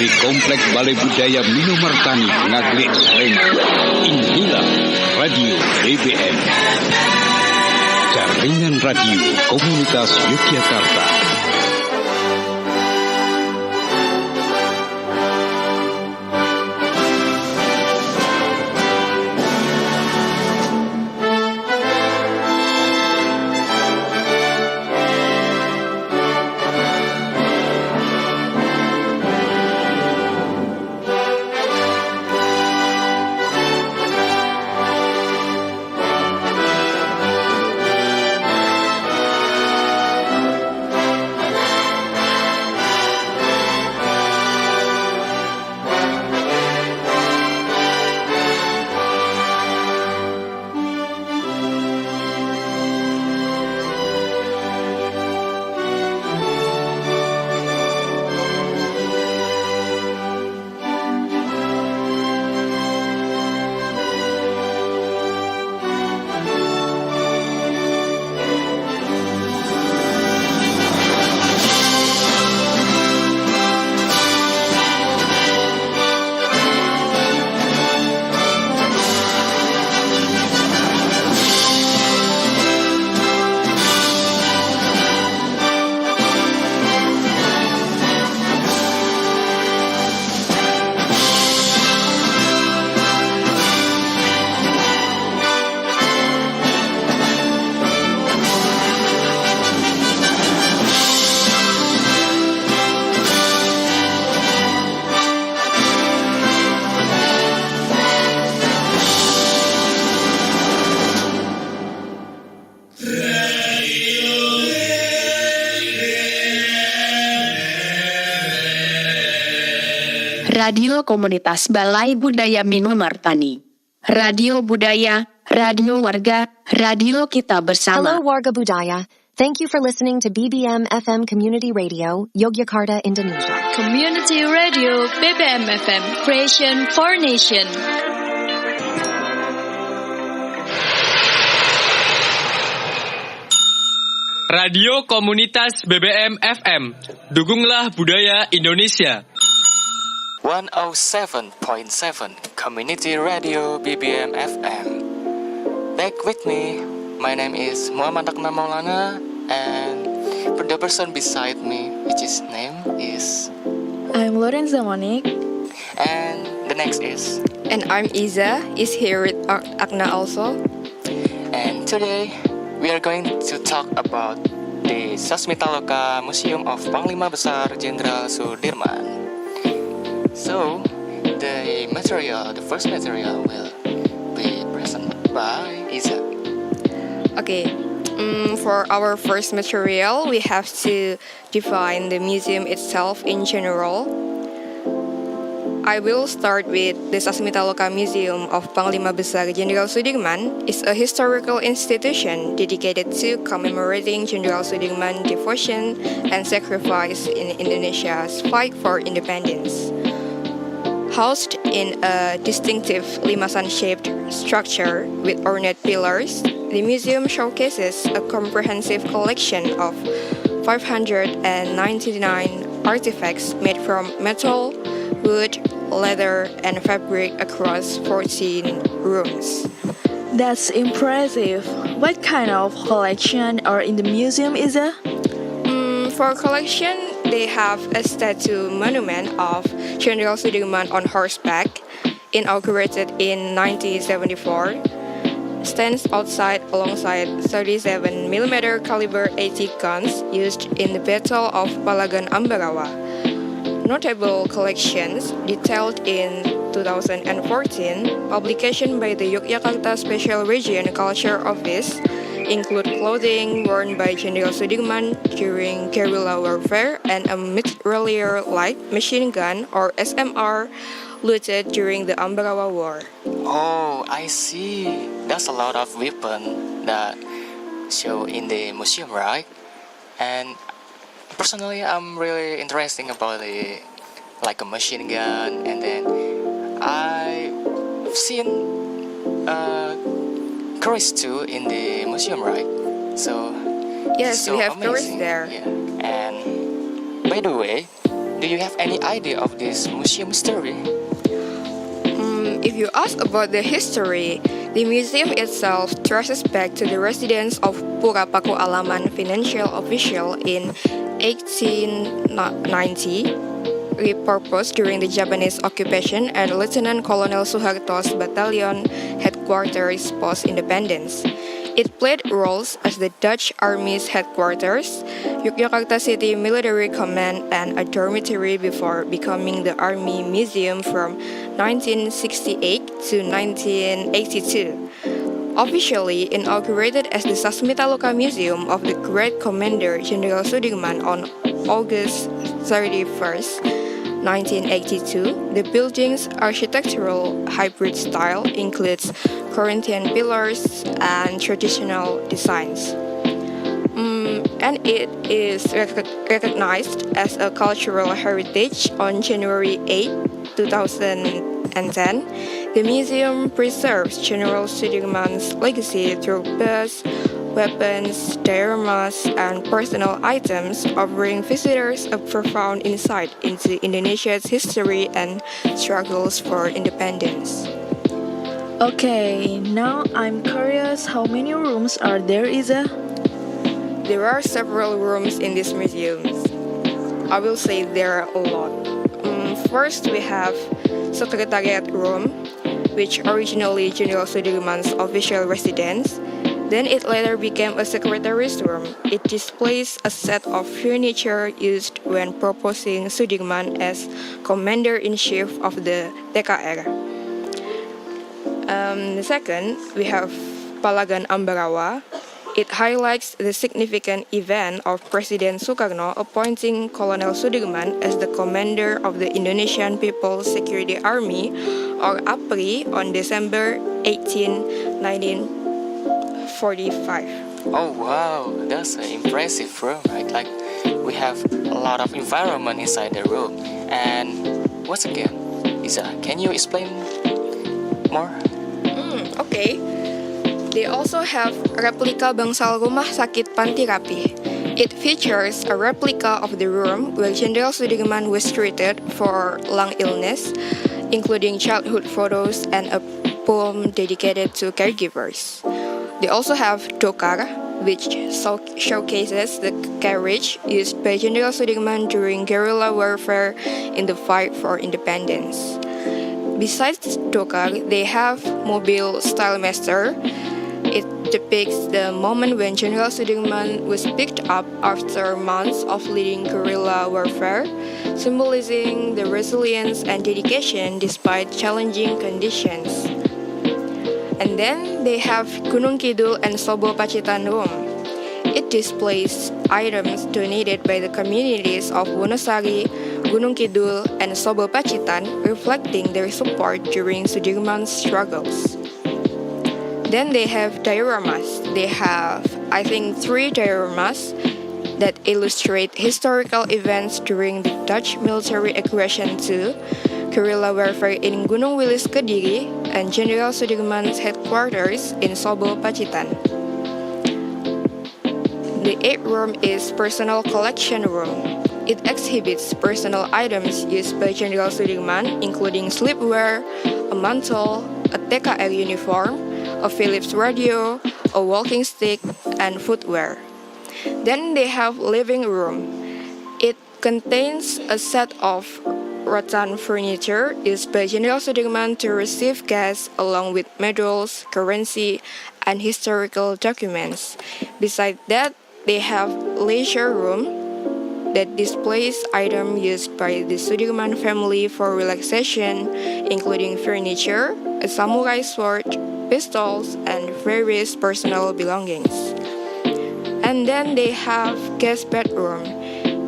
dari Komplek Balai Budaya Minomartani, Ngaglik, Lorenza. Inilah Radio BBM, jaringan radio komunitas Yogyakarta. Radio Komunitas Balai Budaya Minomartani. Radio Budaya, Radio Warga, Radio Kita Bersama. Hello Warga Budaya. Thank you for listening to BBM FM Community Radio, Yogyakarta, Indonesia. Community Radio BBM FM, Creation for Nation. Radio Komunitas BBM FM. Dukunglah budaya Indonesia. 107.7 Community Radio BBM FM. Back with me, my name is Maulana, and the person beside me, which his name is... I'm Lorenza, Monique. And the next is... And I'm Iza, is here with Agna also. And today, we are going to talk about the Sasmitaloka Museum of Panglima Besar Jenderal Sudirman. So, the first material will be presented by Iza. Okay, for our first material, we have to define the museum itself in general. I will start with the Sasmitaloka Museum of Panglima Besar Jenderal Sudirman. Is a historical institution dedicated to commemorating Jenderal Sudirman devotion and sacrifice in Indonesia's fight for independence. Housed in a distinctive limasan-shaped structure with ornate pillars, the museum showcases a comprehensive collection of 599 artifacts made from metal, wood, leather, and fabric across 14 rooms. That's impressive. What kind of collection are in the museum, Iza? For collection, they have a statue monument of Jenderal Sudirman on horseback, inaugurated in 1974, stands outside alongside 37mm caliber 80 guns used in the Battle of Palagan Ambarawa. Notable collections detailed in 2014 publication by the Yogyakarta Special Region Culture Office include clothing worn by Jenderal Sudirman during guerrilla warfare and a mitrailleur-like machine gun or SMR looted during the Ambarawa War. Oh, I see. That's a lot of weapons that show in the museum, right? And personally, I'm really interested about like a machine gun, and then I've seen tourists too in the museum, right? So yes, so we have amazing. tourists there. Yeah. And by the way, do you have any idea of this museum story? If you ask about the history, the museum itself traces back to the residence of Pura Paku Alaman financial official in 1890, repurposed during the Japanese occupation and Lieutenant Colonel Suharto's battalion headquarters post-independence. It played roles as the Dutch Army's headquarters, Yogyakarta City Military Command, and a dormitory before becoming the Army Museum from 1968 to 1982. Officially inaugurated as the Sasmitaloka Museum of the Great Commander General Sudirman on August 31st, 1982, the building's architectural hybrid style includes Corinthian pillars and traditional designs. And it is recognized as a cultural heritage on January 8, 2010. The museum preserves General Sudirman's legacy through bust, weapons, dioramas, and personal items, offering visitors a profound insight into Indonesia's history and struggles for independence. Okay, now I'm curious how many rooms are there, Iza? There are several rooms in this museum. I will say there are a lot. First, we have Secretariat Room, which originally General Sudirman's official residence. Then it later became a secretary's room. It displays a set of furniture used when proposing Sudirman as commander-in-chief of the TKR. Second, we have Palagan Ambarawa. It highlights the significant event of President Sukarno appointing Colonel Sudirman as the commander of the Indonesian People's Security Army, or APRI, on December 18, 1945. Oh wow, that's an impressive room, right? Like, we have a lot of environment inside the room. And once again, Isa, can you explain more? Okay. They also have replica bangsal Rumah Sakit Panti Rapih. It features a replica of the room where Jenderal Sudirman was treated for lung illness, including childhood photos and a poem dedicated to caregivers. They also have Dokar, which showcases the carriage used by Jenderal Sudirman during guerrilla warfare in the fight for independence. Besides Dokar, they have Mobile Stylemaster. It depicts the moment when General Sudirman was picked up after months of leading guerrilla warfare, symbolizing the resilience and dedication despite challenging conditions. And then they have Gunung Kidul and Sobo Pacitan Room. It displays items donated by the communities of Wonosari, Gunung Kidul, and Sobo Pacitan, reflecting their support during Sudirman's struggles. Then they have dioramas. They have, I think, 3 dioramas that illustrate historical events during the Dutch military aggression to guerrilla warfare in Gunung Wilis Kediri and General Sudirman's headquarters in Sobo Pacitan. The 8th room is Personal Collection Room. It exhibits personal items used by General Sudirman, including sleepwear, a mantle, a TKR uniform, a Philips radio, a walking stick, and footwear. Then they have living room. It contains a set of rattan furniture used by General Sudirman to receive guests, along with medals, currency, and historical documents. Besides that, they have leisure room that displays items used by the Sudirman family for relaxation, including furniture, a samurai sword, pistols, and various personal belongings. And then they have guest bedroom.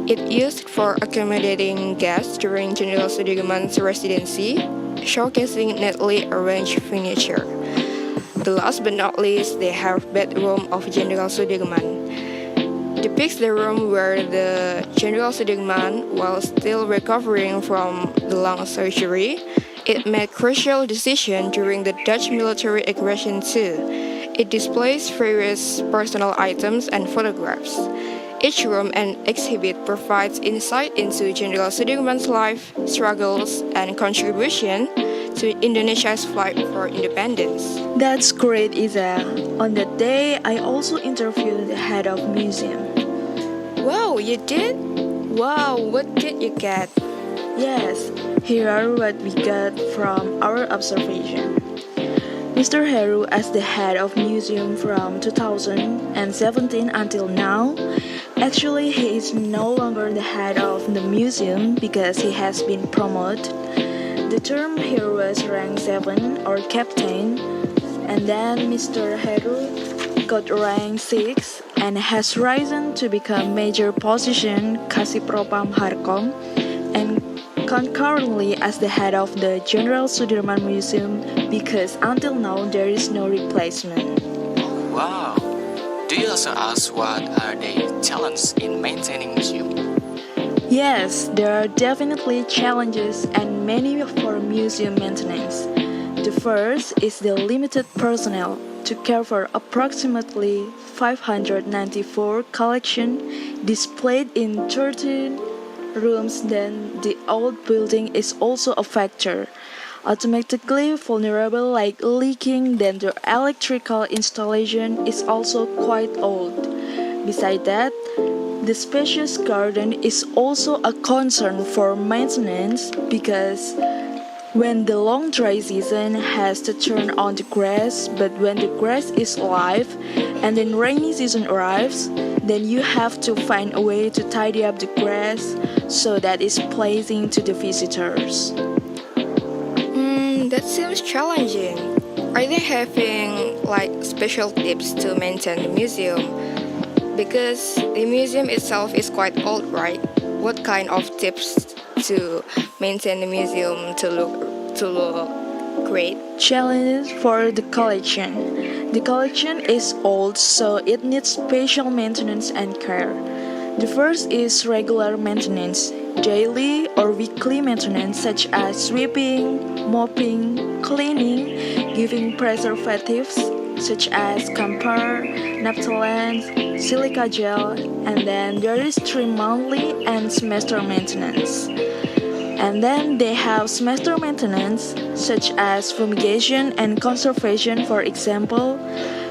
It used for accommodating guests during General Sudirman's residency, showcasing neatly arranged furniture. The last but not least, they have bedroom of General Sudirman. Depicts the room where the General Sudirman, while still recovering from the lung surgery, it made crucial decisions during the Dutch military aggression too. It displays various personal items and photographs. Each room and exhibit provides insight into General Sudirman's life, struggles, and contribution to Indonesia's fight for independence. That's great, Iza. On that day, I also interviewed the head of museum. Wow, you did? Wow, what did you get? Yes, here are what we got from our observation. Mr. Heru, as the head of museum from 2017 until now, actually he is no longer the head of the museum because he has been promoted. The term here was rank 7 or captain, and then Mr. Heru got rank 6 and has risen to become major position Kasipropam Harkom and concurrently as the head of the General Sudirman Museum because until now there is no replacement. Wow! Do you also ask what are the challenges in maintaining museum? Yes, there are definitely challenges and many for museum maintenance. The first is the limited personnel to care for approximately 594 collections displayed in 13 rooms. Then the old building is also a factor. Automatically vulnerable like leaking, then the electrical installation is also quite old. Besides that, the spacious garden is also a concern for maintenance because when the long dry season has to turn on the grass, but when the grass is alive and then rainy season arrives, then you have to find a way to tidy up the grass so that it's pleasing to the visitors. That seems challenging. Are they having like special tips to maintain the museum? Because the museum itself is quite old, right? What kind of tips to maintain the museum to look great? Challenge for the collection. The collection is old, so it needs special maintenance and care. The first is regular maintenance, daily or weekly maintenance such as sweeping, mopping, cleaning, giving preservatives such as camphor, naphthalene, silica gel, and then there is 3 monthly and semester maintenance. And then they have semester maintenance such as fumigation and conservation, for example,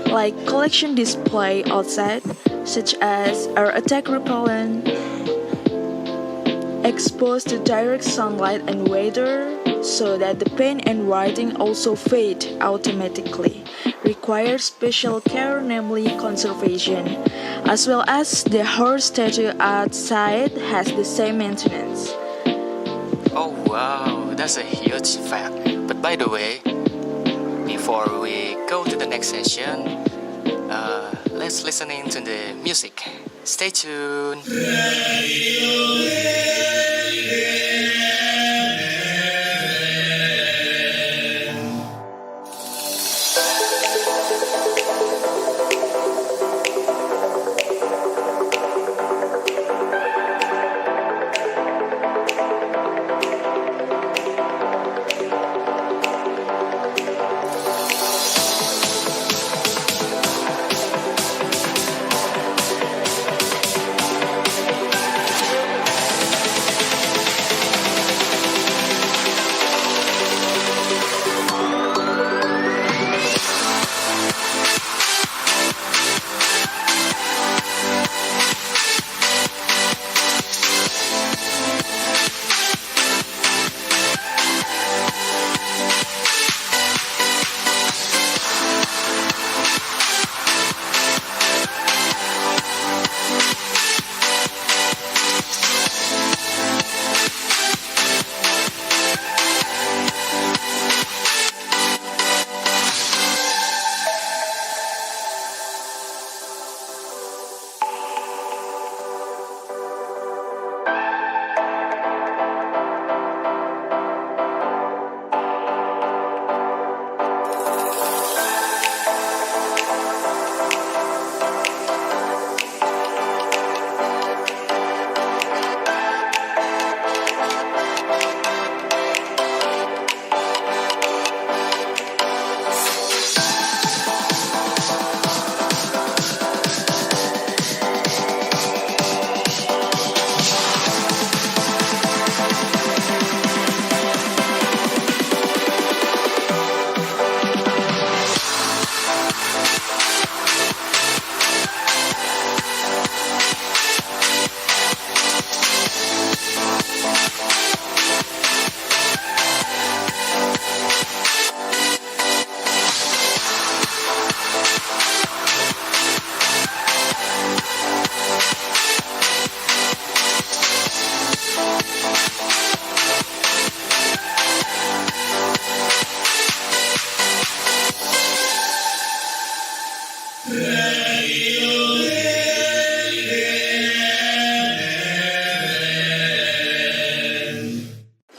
like collection display outside such as air attack repellent, exposed to direct sunlight and weather so that the paint and writing also fade automatically, requires special care, namely conservation, as well as the horse statue outside has the same maintenance. Oh wow, that's a huge fact. But by the way, before we go to the next session, let's listen in to the music. Stay tuned.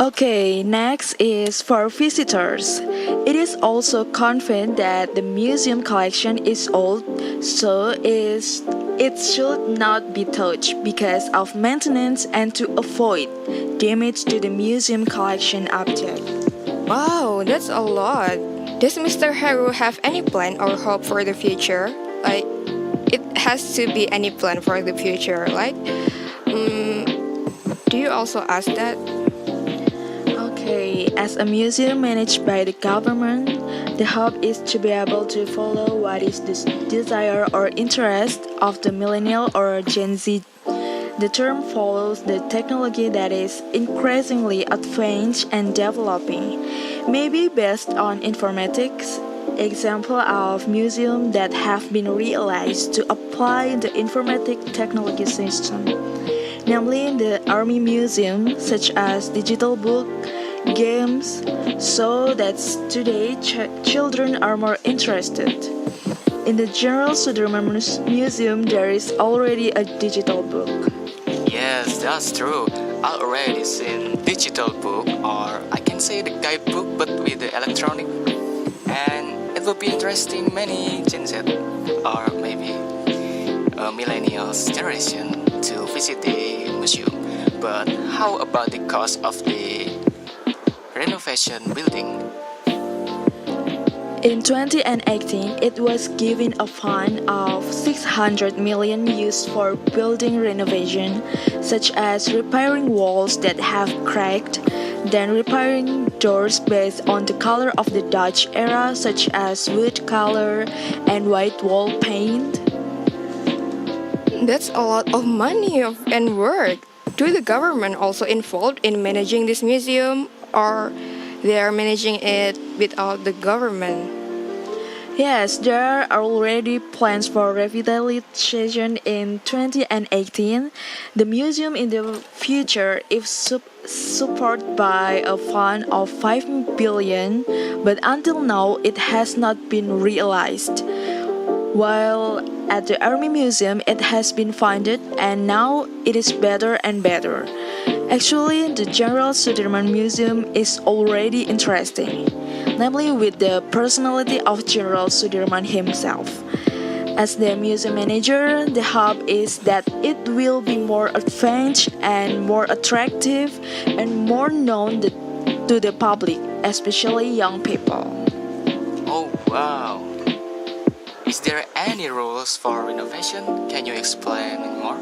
Okay, next is for visitors. It is also confirmed that the museum collection is old, so it should not be touched because of maintenance and to avoid damage to the museum collection object. Wow, that's a lot. Does Mr. Heru have any plan or hope for the future? Like, it has to be any plan for the future. Like, do you also ask that? Okay, as a museum managed by the government, the hope is to be able to follow what is the desire or interest of the millennial or Gen Z. The term follows the technology that is increasingly advanced and developing, maybe based on informatics. Example of museums that have been realized to apply the informatic technology system, namely the Army Museum, such as digital book, games, so that today children are more interested. In the General Sudirman Museum, there is already a digital book. Yes, that's true. I already seen digital book, or I can say the guidebook, but with the electronic. And it will be interesting many Gen Z, or maybe a millennials generation to visit the museum. But how about the cost of the renovation building? In 2018, it was given a fund of 600 million used for building renovation, such as repairing walls that have cracked, then repairing doors based on the color of the Dutch era, such as wood color and white wall paint. That's a lot of money and work. Do the government also involved in managing this museum, or they are managing it without the government? Yes, there are already plans for revitalization in 2018. The museum in the future is supported by a fund of 5 billion, but until now it has not been realized. While at the Army Museum it has been funded and now it is better and better. Actually, the General Sudirman Museum is already interesting, namely with the personality of General Sudirman himself. As the museum manager, the hope is that it will be more advanced and more attractive and more known to the public, especially young people. Oh wow! Is there any rules for renovation? Can you explain more?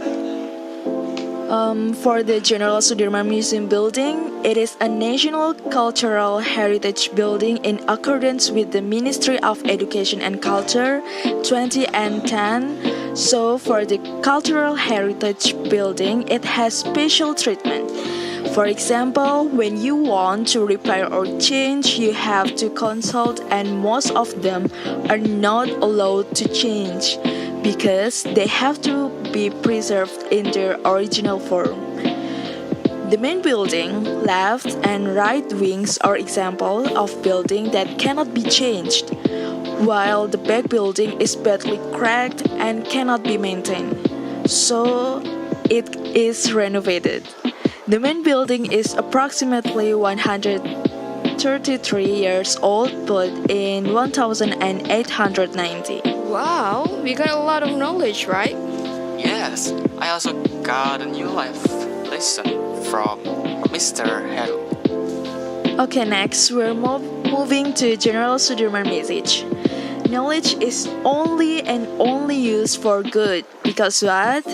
For the General Sudirman Museum building, it is a National Cultural Heritage Building in accordance with the Ministry of Education and Culture 2010. So for the Cultural Heritage Building, it has special treatment. For example, when you want to repair or change, you have to consult, and most of them are not allowed to change because they have to be preserved in their original form. The main building, left and right wings are examples of building that cannot be changed, while the back building is badly cracked and cannot be maintained, so it is renovated. The main building is approximately 133 years old, built in 1890. Wow, we got a lot of knowledge, right? Yes, I also got a new life lesson from Mr. Heru. Okay, next we're moving to General Sudirman message. Knowledge is only and only used for good, because what?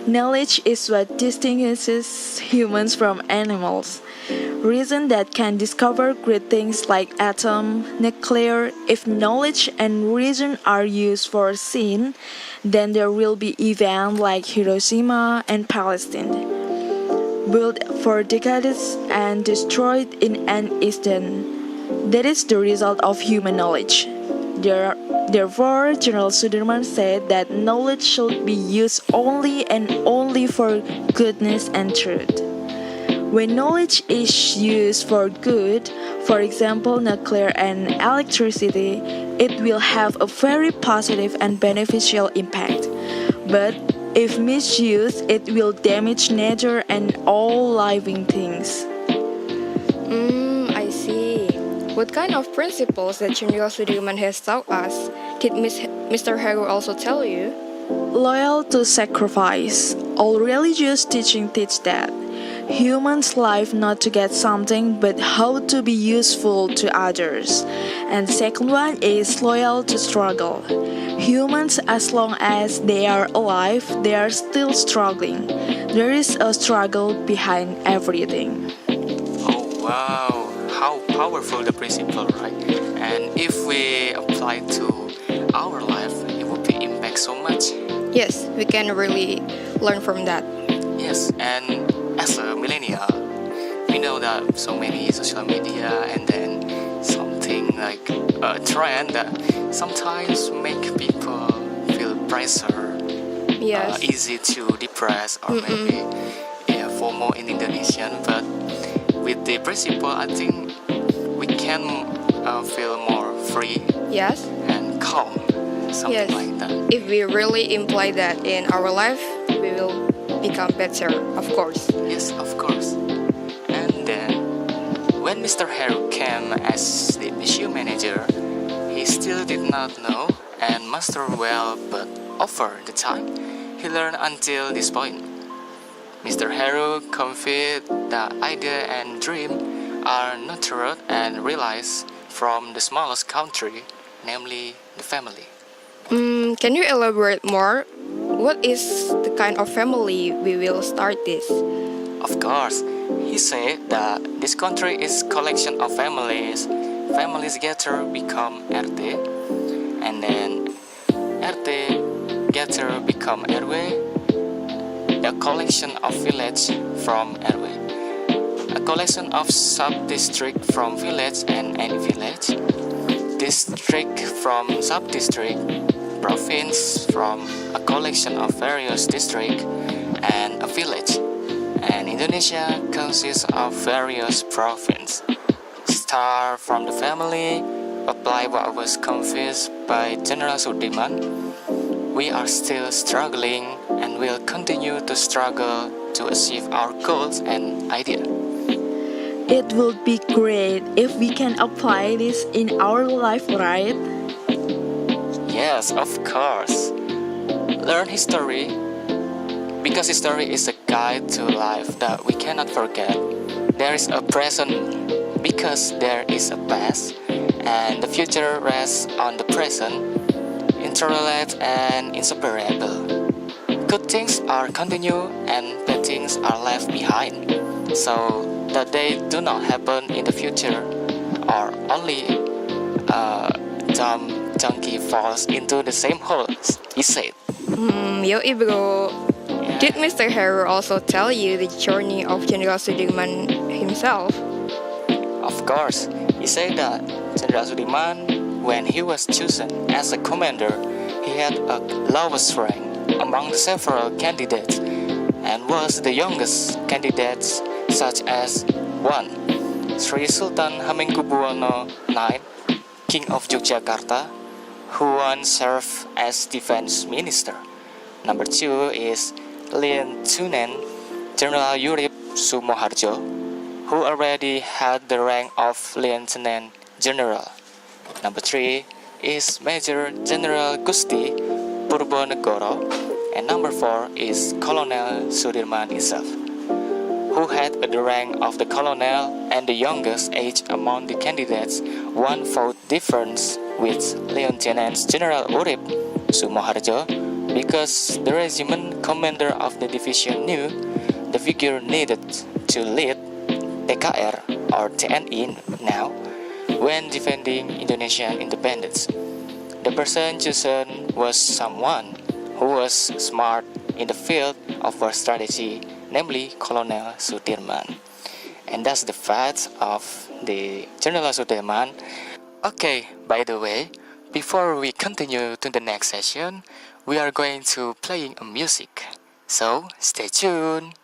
Knowledge is what distinguishes humans from animals. Reason that can discover great things like atom, nuclear. If knowledge and reason are used for sin, then there will be events like Hiroshima and Palestine, built for decades and destroyed in an instant. That is the result of human knowledge. Therefore, General Sudirman said that knowledge should be used only and only for goodness and truth. When knowledge is used for good, for example, nuclear and electricity, it will have a very positive and beneficial impact. But if misused, it will damage nature and all living things. I see. What kind of principles that Jenderal Sudirman has taught us did Mr. Heru also tell you? Loyal to sacrifice. All religious teaching teach that. Humans live not to get something but how to be useful to others. And second one is loyal to struggle. Humans, as long as they are alive, they are still struggling. There is a struggle behind everything. Oh wow, how powerful the principle, right? And if we apply to our life, it would be impact so much. Yes, we can really learn from that. Yes, and as a millennial, we know that so many social media and then something like a trend that sometimes make people feel pressure, Yes. easy to depress or maybe FOMO in Indonesian. But with the principle, I think we can feel more free Yes. and calm, something Yes. like that. If we really imply that in our life, we will become better, of course. Yes, of course. And then, when Mr. Heru came as the museum manager, he still did not know and master well, but over the time, he learned until this point. Mr. Heru conveyed that idea and dream are nurtured and realized from the smallest country, namely the family. Can you elaborate more? What is the kind of family we will start this? Of course, he said that this country is collection of families. Families together become RT, and then RT together become RW. The collection of village from RW. A collection of sub-district from village and any village. District from sub-district. Province from a collection of various districts and a village. And Indonesia consists of various provinces. Start from the family, apply what was conveyed by General Sudirman. We are still struggling and will continue to struggle to achieve our goals and ideas. It would be great if we can apply this in our life, right? Yes, of course. Learn history, because history is a guide to life that we cannot forget. There is a present because there is a past, and the future rests on the present, interrelated and inseparable. Good things are continued and bad things are left behind, so that they do not happen in the future, or only dumb junkie falls into the same hole, he said. Yo, bro. Did Mr. Heru also tell you the journey of Jenderal Sudirman himself? Of course, he said that Jenderal Sudirman, when he was chosen as a commander, he had a lowest rank among the several candidates and was the youngest candidates, such as 1. Sri Sultan Hamengkubuwono IX, King of Yogyakarta, who once served as defense minister. Number 2 is Lieutenant General Urip Sumoharjo, who already had the rank of Lieutenant General. Number 3 is Major General Gusti Purbonegoro, and number 4 is Colonel Sudirman himself, who had the rank of the colonel and the youngest age among the candidates, 1 vote difference with Lieutenant General Urip Sumoharjo, because the regiment commander of the division knew the figure needed to lead TKR or TNI now when defending Indonesian independence. The person chosen was someone who was smart in the field of war strategy, namely Colonel Sudirman. And that's the fact of the General Sudirman. Okay, by the way, before we continue to the next session, we are going to playing a music. So, stay tuned.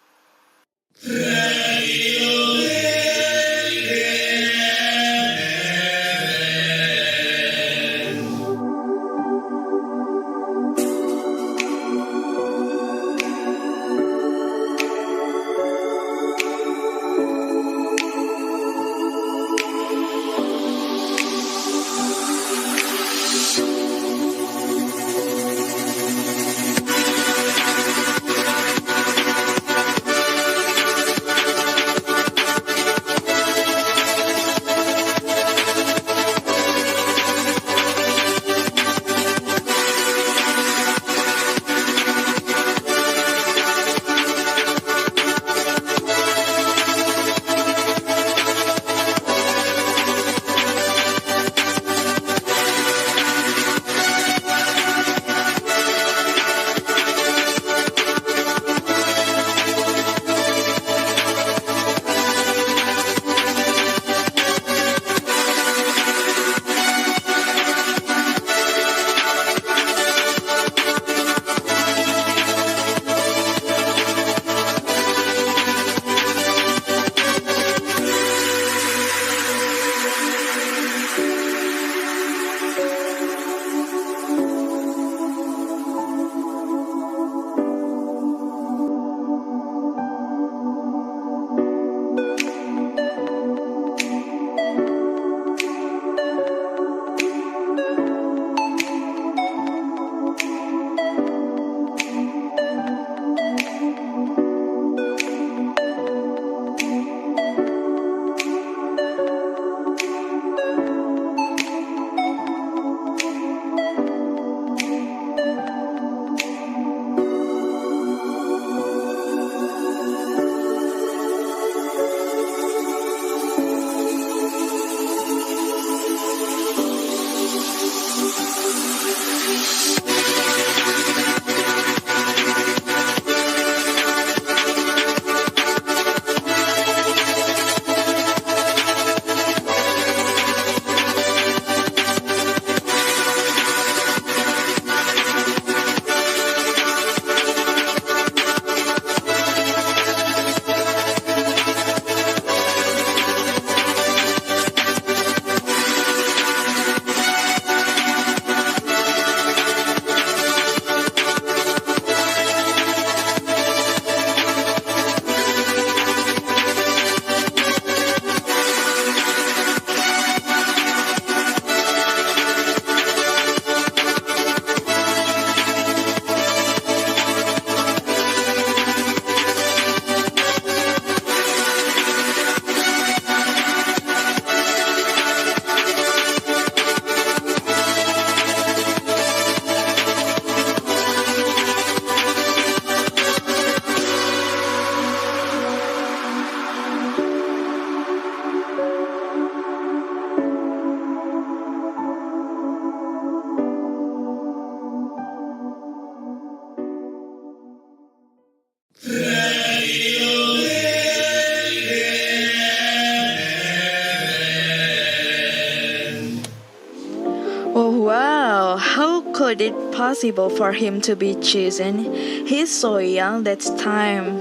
could it possible for him to be chosen? He's so young that time.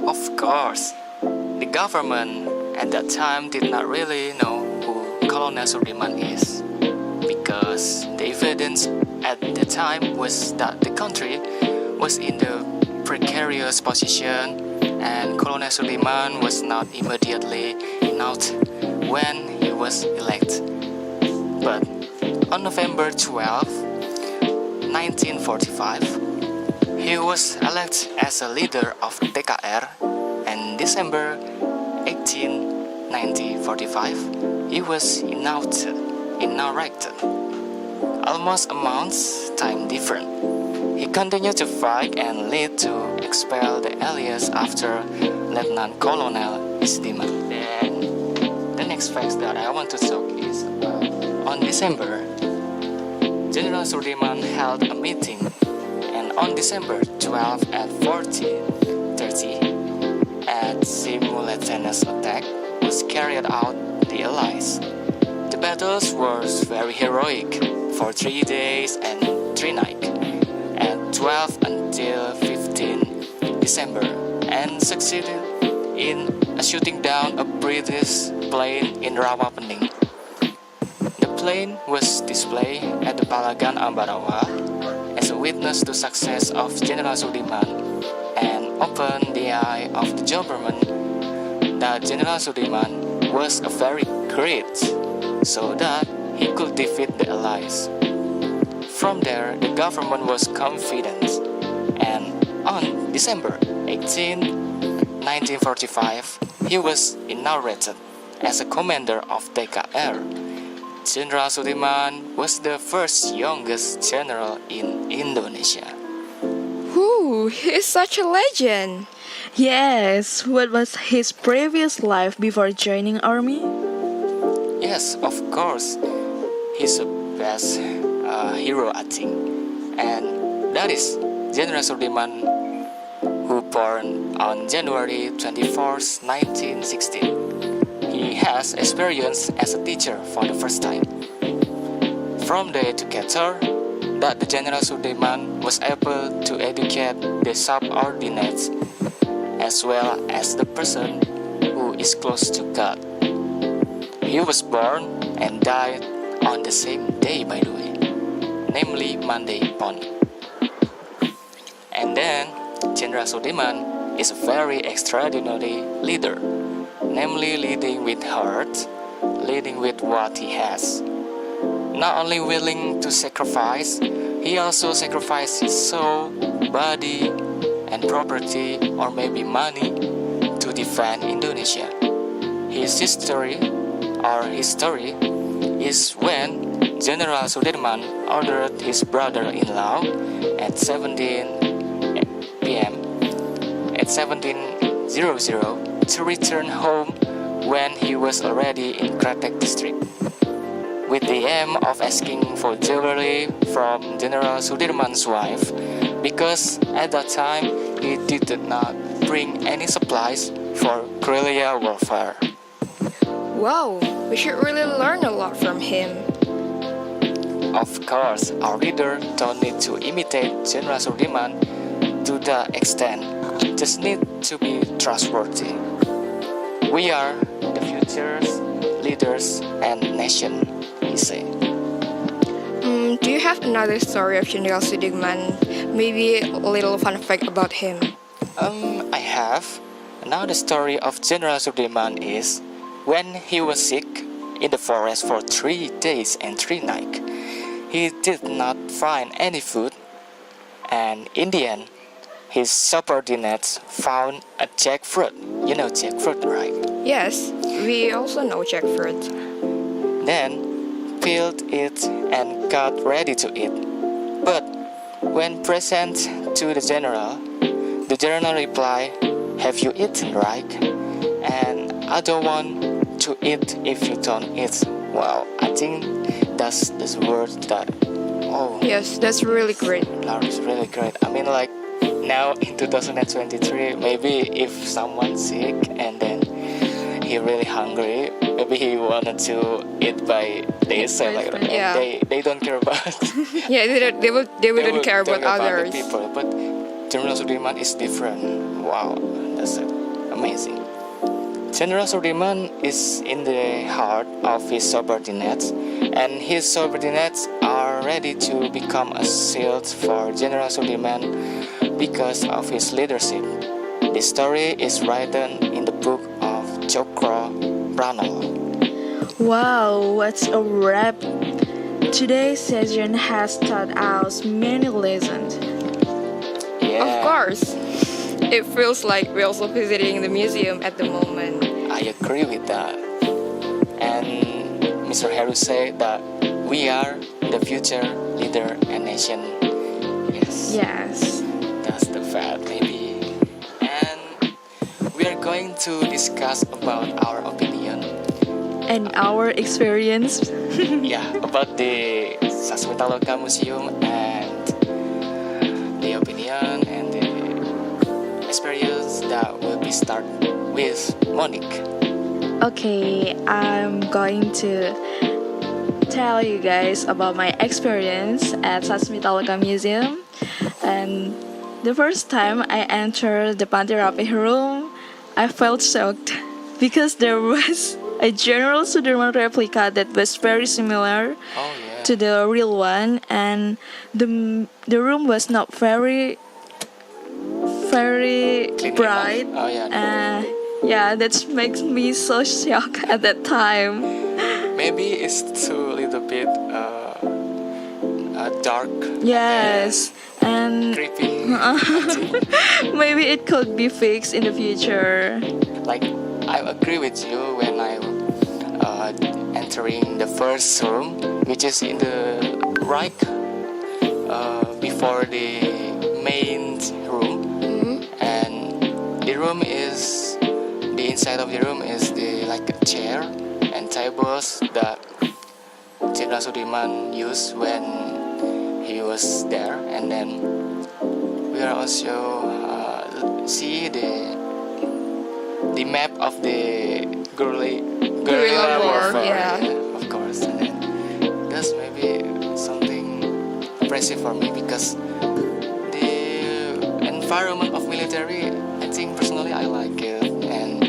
Of course, the government at that time did not really know who Colonel Sudirman is, because the evidence at the time was that the country was in the precarious position and Colonel Sudirman was not immediately announced when he was elected. But on November 12, 1945, he was elected as a leader of TKR, and December 18, 1945, he was inaugurated. Almost a month's time different. He continued to fight and lead to expel the alias after Lieutenant Colonel Sudirman. Then the next fact that I want to talk is about on December, General Sudirman held a meeting, and on December 12 at 14:30, a simultaneous attack was carried out the Allies. The battles was very heroic for 3 days and 3 nights, at 12 until 15 December and succeeded in shooting down a British plane in Rawapening. The plane was displayed at the Palagan Ambarawa as a witness to success of General Sudirman and opened the eye of the government that General Sudirman was a very great, so that he could defeat the Allies. From there, the government was confident, and on December 18, 1945, he was inaugurated as a commander of TKR. General Sudirman was the first youngest general in Indonesia. Whew, he's such a legend. Yes, what was his previous life before joining army? Yes, of course, he's the best hero, I think. And that is General Sudirman, who born on January 24th, 1916. He has experience as a teacher for the first time. From the educator, that the General Sudirman was able to educate the subordinates as well as the person who is close to God. He was born and died on the same day, by the way, namely Monday morning. And then General Sudirman is a very extraordinary leader, namely leading with heart, leading with what he has. Not only willing to sacrifice, he also sacrificed his soul, body, and property, or maybe money, to defend Indonesia. His history is when General Sudirman ordered his brother-in-law at 17 p.m. at 1700 to return home when he was already in Kretek district, with the aim of asking for jewelry from General Sudirman's wife, because at that time he did not bring any supplies for guerrilla warfare. Wow, we should really learn a lot from him. Of course, our leader don't need to imitate General Sudirman to the extent, just need to be trustworthy. We are the future's leaders and nation, he said. Do you have another story of General Sudirman? Maybe a little fun fact about him. I have. Now the story of General Sudirman is when he was sick in the forest for 3 days and 3 nights. He did not find any food, and in the end, his subordinates found a jackfruit. You know jackfruit, right? Yes, we also know jackfruit. Then peeled it and got ready to eat. But when present to the general replied, "Have you eaten, right? And I don't want to eat if you don't eat." Wow, I think that's the word that, yes, that's really great. That is really great. I mean, like, now in 2023, maybe if someone's sick and then he really hungry, maybe he wanted to eat by themselves, like, Yeah. and they don't care about Yeah, they wouldn't care about other others. people. But General Sudirman is different. Wow, that's amazing. General Sudirman is in the heart of his subordinates, and his subordinates are ready to become a shield for General Sudirman because of his leadership. The story is written in the book of Cokro Pranol. Wow, what's a wrap! Today's session has taught us many lessons. Yeah, Of course. It feels like we're also visiting the museum at the moment. I agree with that. And Mr. Heru said that we are the future leader and nation. Yes. That's the fact, maybe. And we are going to discuss about our opinion. And our experience. Yeah, about the Sasmitaloka Museum and the opinion and the experience that will be start with Monique. Okay, I'm going to tell you guys about my experience at Sasmitaloka Museum. And The first time I entered the panti rapih room, I felt shocked because there was a general Sudirman replica that was very similar to the real one, and the room was not very bright. That makes me so shocked at that time. Maybe it's too little bit dark. Yes, and creepy. Maybe it could be fixed in the future. Like, I agree with you when I entering the first room, which is in the right before the main room, and the inside of the room is like a chair and tables that Jenderal Sudirman used when he was there, and then we are also see the map of the guerrilla warfare, of course. And then that's maybe something impressive for me because the environment of military, I think personally I like it, and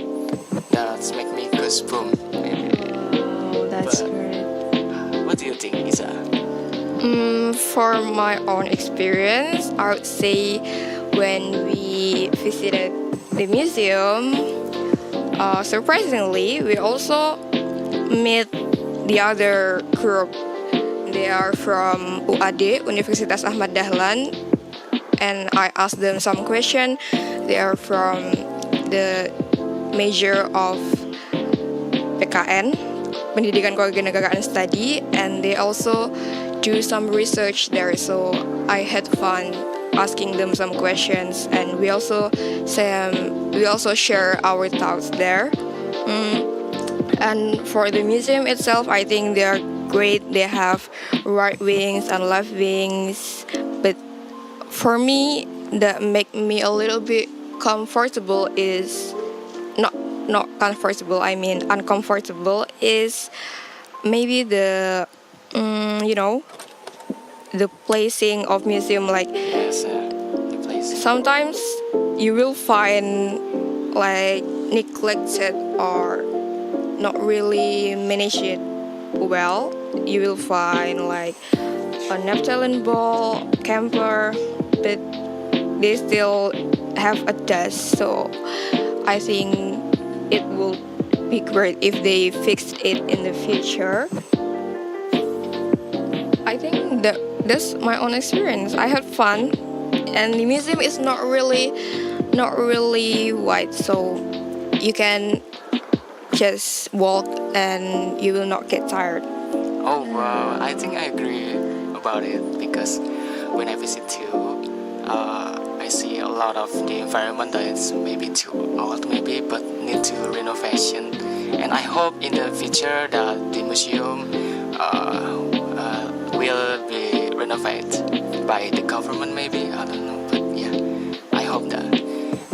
that's make me goosebumps. Maybe. Oh, that's great. What do you think, Isa? For my own experience, I would say when we visited the museum, surprisingly, we also meet the other group. They are from UAD, Universitas Ahmad Dahlan, and I asked them some question. They are from the major of PKN, Pendidikan Kewarganegaraan Study, and they also do some research there. So I had fun asking them some questions, and we also share our thoughts there. And for the museum itself, I think they are great. They have right wings and left wings, but for me, that make me a little bit comfortable is not comfortable. I mean uncomfortable is maybe the the placing of museum, like sometimes you will find like neglected or not really managed well. You will find like a naphthalene ball, camper, but they still have a dust. So I think it will be great if they fixed it in the future. I think that's my own experience. I had fun, and the museum is not really wide, so you can just walk and you will not get tired. Oh wow, I think I agree about it because when I visit you, I see a lot of the environment that is maybe too old, maybe, but need to renovation. And I hope in the future that the museum will be renovated by the government, maybe. I don't know, but yeah, I hope that.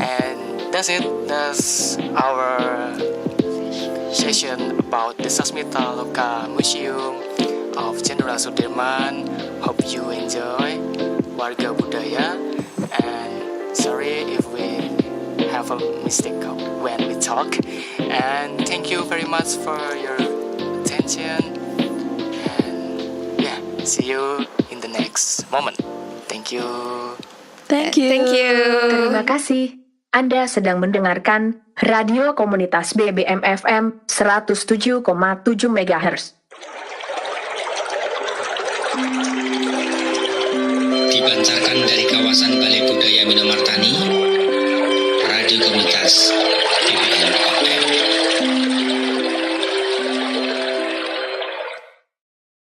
And that's it. That's our session about the Sasmitaloka Museum of Jenderal Sudirman. Hope you enjoy Warga Budaya, and sorry if we have a mistake when we talk, and thank you very much for your attention, and yeah, see you in the next moment. Thank you. Thank you. Terima kasih. Anda sedang mendengarkan Radio Komunitas BBM FM 107,7 MHz. Dipancarkan dari kawasan Balai Budaya Minomartani, Radio Komunitas BBM FM.